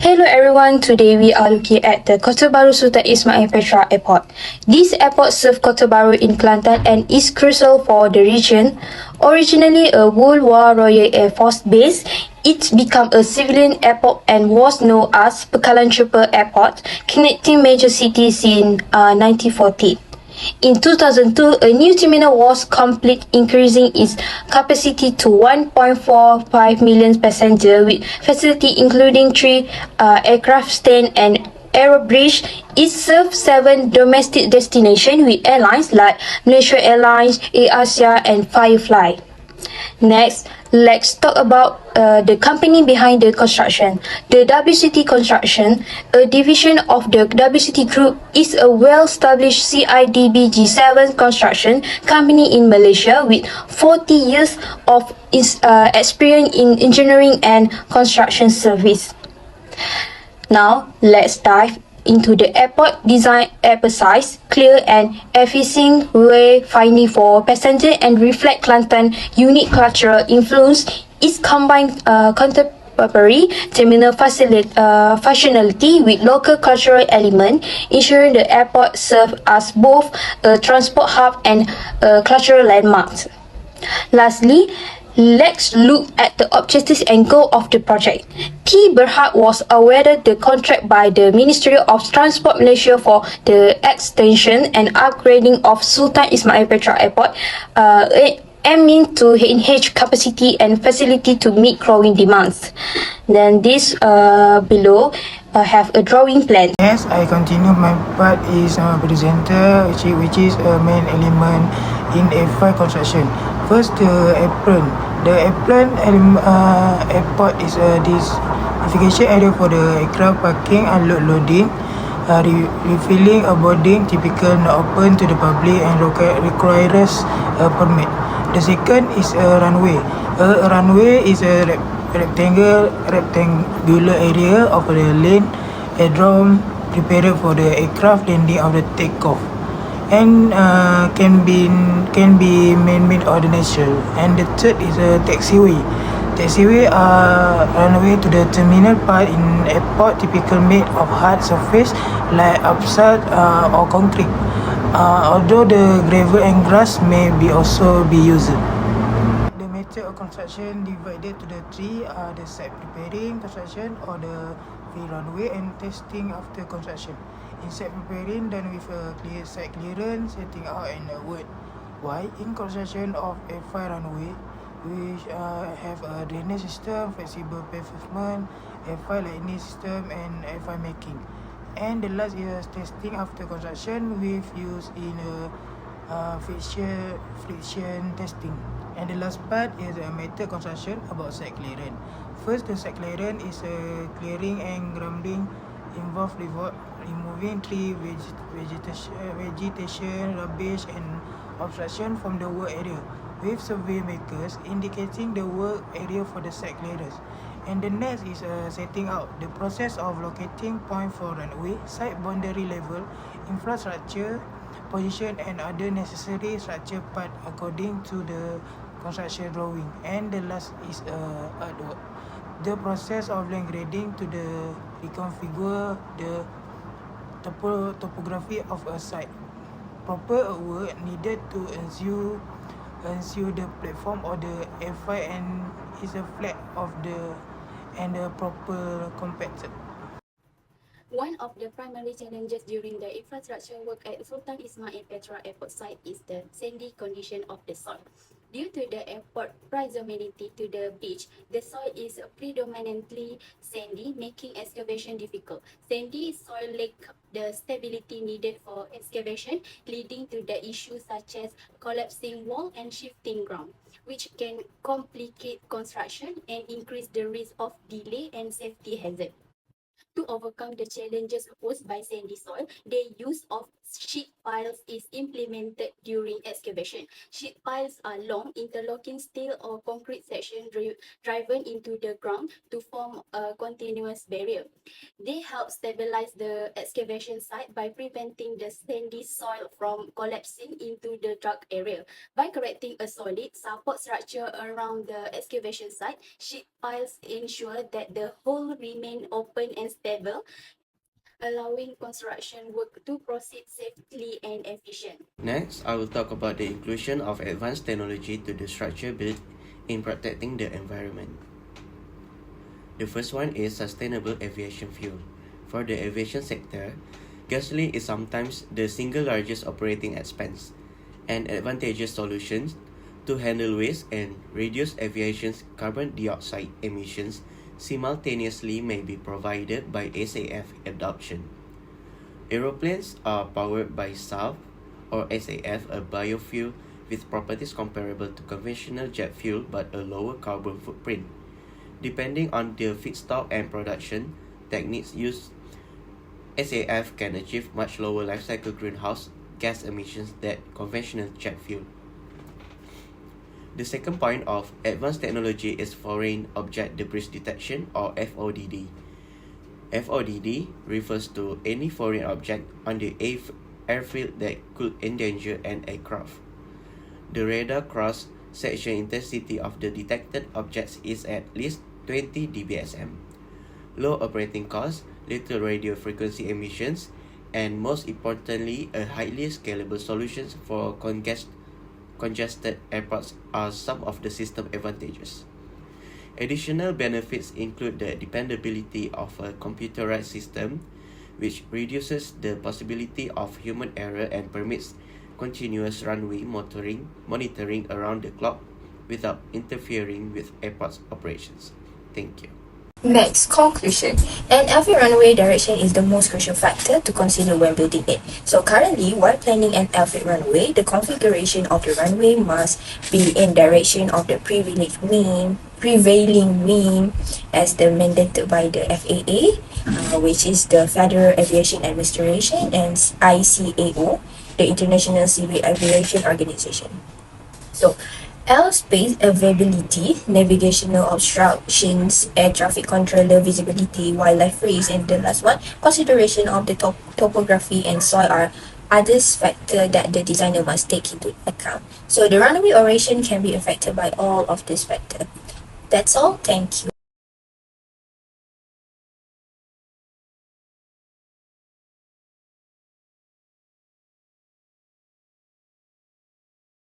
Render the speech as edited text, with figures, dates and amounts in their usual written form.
Hello everyone, today we are looking at the Kota Bharu Sultan Ismail Petra Airport. This airport serves Kota Bharu in Kelantan and is crucial for the region. Originally a World War Royal Air Force base, it became a civilian airport and was known as Pekalan Trooper Airport, connecting major cities in 1940. In 2002, a new terminal was complete, increasing its capacity to 1.45 million passengers with facility including 3 aircraft stand and aero bridge. It serves 7 domestic destinations with airlines like Malaysia Airlines, AirAsia and Firefly. Next, let's talk about the company behind the construction. The WCT Construction, a division of the WCT Group, is a well-established CIDB G7 construction company in Malaysia with 40 years of experience in engineering and construction service. Now, let's dive into the airport design emphasize clear and efficient wayfinding for passengers and reflect Kelantan's unique cultural influence. It combines contemporary terminal functionality with local cultural element, ensuring the airport serves as both a transport hub and a cultural landmark. Lastly, let's look at the objectives and goal of the project. T. Berhad was awarded the contract by the Ministry of Transport Malaysia for the extension and upgrading of Sultan Ismail Petra Airport, aiming to enhance capacity and facility to meet growing demands. Then this below have a drawing plan. Yes, I continue my part is presenter, which is a main element in F5 construction. First, the apron. The apron airport is a diversification area for the aircraft parking, unload, loading, refilling, boarding, typical not open to the public and requires a permit. The second is a runway. A runway is a rectangular area of the lane aerodrome prepared for the aircraft landing of the takeoff, and can be man-made or natural. And the third is a taxiway. Taxiway are runway to the terminal part in airport, typical made of hard surface like asphalt or concrete. Although the gravel and grass may be also be used. The method of construction divided to the three are the site preparing construction or the free runway and testing after construction. In site preparing done with a clear site clearance, setting out and a word. Why? In construction of F5 runway, which have a drainage system, flexible pavement, F5 lightning system and F5 making. And the last is testing after construction with use in friction testing. And the last part is a method construction about site clearance. First, the site clearance is a clearing and grounding involve removing tree, vegetation, rubbish and obstruction from the work area, with survey makers indicating the work area for the site clearance. And the next is setting out the process of locating point for runway, site boundary level, infrastructure, position and other necessary structure part according to the construction drawing. And the last is artwork. The process of land grading to the reconfigure the topography of a site. Proper work needed to ensure the platform or the F5 and is a flat of the and the proper compacted. One of the primary challenges during the infrastructure work at Sultan Ismail Petra Airport site is the sandy condition of the soil. Due to the airport proximity to the beach, the soil is predominantly sandy, making excavation difficult. Sandy soil lack the stability needed for excavation, leading to the issues such as collapsing wall and shifting ground, which can complicate construction and increase the risk of delay and safety hazard. To overcome the challenges posed by sandy soil, the use of sheet piles is implemented during excavation. Sheet piles are long, interlocking steel or concrete sections driven into the ground to form a continuous barrier. They help stabilize the excavation site by preventing the sandy soil from collapsing into the dug area. By creating a solid support structure around the excavation site, sheet piles ensure that the hole remain open and stable, allowing construction work to proceed safely and efficient. Next, I will talk about the inclusion of advanced technology to the structure built in protecting the environment. The first one is sustainable aviation fuel. For the aviation sector, gasoline is sometimes the single largest operating expense. An advantageous solution to handle waste and reduce aviation's carbon dioxide emissions simultaneously may be provided by SAF adoption. Aeroplanes are powered by SAF or SAF, a biofuel with properties comparable to conventional jet fuel but a lower carbon footprint. Depending on the feedstock and production techniques used, SAF can achieve much lower life cycle greenhouse gas emissions than conventional jet fuel. The second point of advanced technology is foreign object debris detection or FODD. FODD refers to any foreign object on the airfield that could endanger an aircraft. The radar cross-section intensity of the detected objects is at least 20 dBsm. Low operating costs, little radio frequency emissions, and most importantly, a highly scalable solutions for congested airports are some of the system advantages. Additional benefits include the dependability of a computerized system, which reduces the possibility of human error and permits continuous runway monitoring around the clock without interfering with airport's operations. Thank you. Next, conclusion. An airfield runway direction is the most crucial factor to consider when building it. So currently, while planning an airfield runway, the configuration of the runway must be in direction of the prevailing wind as mandated by the FAA, which is the Federal Aviation Administration, and ICAO, the International Civil Aviation Organization. So, airspace availability, navigational obstructions, air traffic controller visibility, wildlife risk, and the last one, consideration of the topography and soil are others factors that the designer must take into account. So the runway operation can be affected by all of these factors. That's all. Thank you.